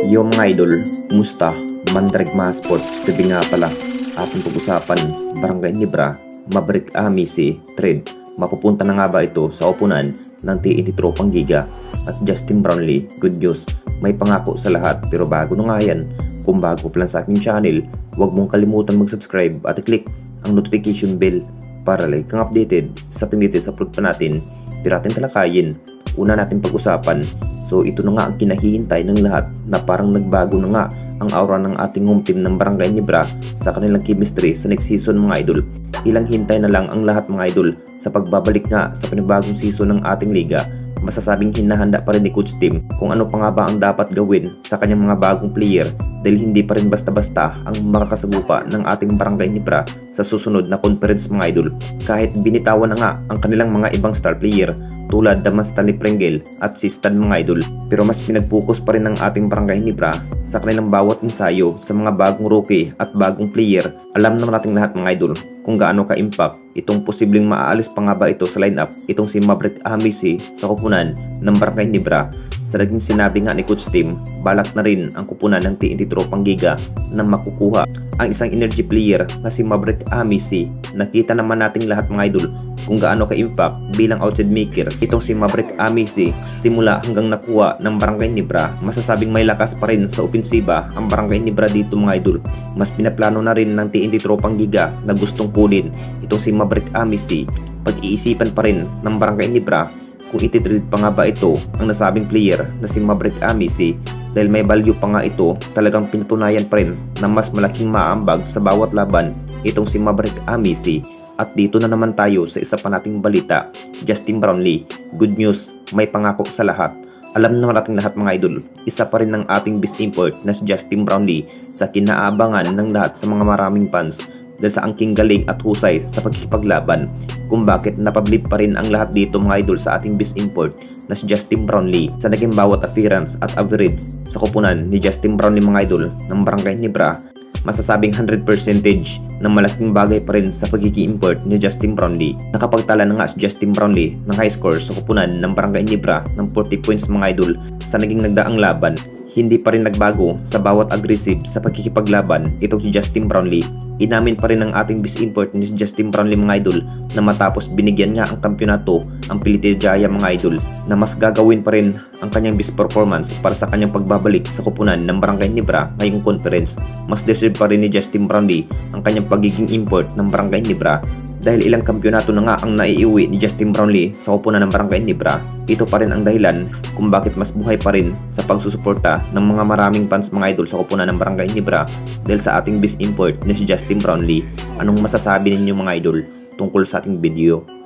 Yo mga idol, kumusta? Mandrag mga sports, tabi nga pala ating pag-usapan, Barangay Nibra, Maverick Ami si Trade. Mapupunta na nga ba ito sa opunan ng TNT Tropang Giga at Justin Brownlee? Good news, may pangako sa lahat, pero bago na nga yan, kung bago pa lang sa aking channel, huwag mong kalimutan mag-subscribe at i-click ang notification bell para like kang updated sa ating dito sa upload pa natin. Pero ating talakayin, una natin pag-usapan. So ito na nga ang kinahihintay ng lahat na parang nagbago na nga ang aura ng ating home team ng Barangay Nibra sa kanilang chemistry sa next season mga idol. Ilang hintay na lang ang lahat mga idol sa pagbabalik nga sa panibagong season ng ating liga. Masasabing hinahanda pa rin ni Coach Tim kung ano pa nga ba ang dapat gawin sa kanyang mga bagong player dahil hindi pa rin basta-basta ang makakasagupa ng ating Barangay Nibra sa susunod na conference mga idol. Kahit binitawan na nga ang kanilang mga ibang star player tulad naman Stanley Prenggel at si Stan mga idol, pero mas pinag-focus pa rin ng ating Barangay Nibra sa kanilang bawat ensayo sa mga bagong rookie at bagong player. Alam naman nating lahat mga idol kung gaano ka-impact itong posibleng maaalis pa nga ba ito sa lineup, itong si Maverick Ami sa kupunan ng Barangay Nibra. Sa naging sinabi nga ni Coach Tim, balak na rin ang kupunan ng TNT Tropang Giga na makukuha ang isang energy player na si Maverick Ami. Nakita naman nating lahat mga idol kung gaano ka-impact bilang outside maker itong si Maverick Ami simula hanggang nakuha ng Barangay Nibra. Masasabing may lakas pa rin sa opensiba ang Barangay Nibra dito mga idol. Mas pinaplano na rin ng TNT Tropang Giga na gustong kunin itong si Maverick Ami. Pag-iisipan pa rin ng Barangay Nibra kung ititrade pa nga ba ito ang nasabing player na si Maverick Ami dahil may value pa nga ito. Talagang pinatunayan pa rin na mas malaking maambag sa bawat laban itong si Maverick Ami. At dito na naman tayo sa isa pa nating balita, Justin Brownlee. Good news, may pangako sa lahat. Alam naman nating lahat mga idol, isa pa rin ng ating best import na si Justin Brownlee sa kinaabangan ng lahat sa mga maraming fans dahil sa angking galing at husay sa pagkikipaglaban. Kung bakit napablip pa rin ang lahat dito mga idol sa ating best import na si Justin Brownlee sa naging bawat appearance at average sa kupunan ni Justin Brownlee mga idol ng Barangay Nibra. Masasabing 100% na malaking bagay pa rin sa pagkiki-import ni Justin Brownlee. Nakapagtala na nga si Justin Brownlee ng high score sa kupunan ng Barangay Nibra ng 40 points mga idol sa naging nagdaang laban. Hindi pa rin nagbago sa bawat aggressive sa pagkikipaglaban itong si Justin Brownlee. Inamin pa rin ng ating best import ni si Justin Brownlee mga idol na matapos binigyan nga ang kampyonato ang Pilite Jaya mga idol na mas gagawin pa rin ang kanyang best performance para sa kanyang pagbabalik sa kupunan ng Barangay Nibra ngayong conference. Mas deserve pa rin ni Justin Brownlee ang kanyang pagiging import ng Barangay Nibra dahil ilang kampyonato na nga ang naiiuwi ni Justin Brownlee sa kupunan ng Barangay Nibra. Ito pa rin ang dahilan kung bakit mas buhay pa rin sa pagsusuporta ng mga maraming fans mga idol sa kupunan ng Barangay Nibra dahil sa ating best import na si Justin Brownlee. Anong masasabi ninyo mga idol tungkol sa ating video?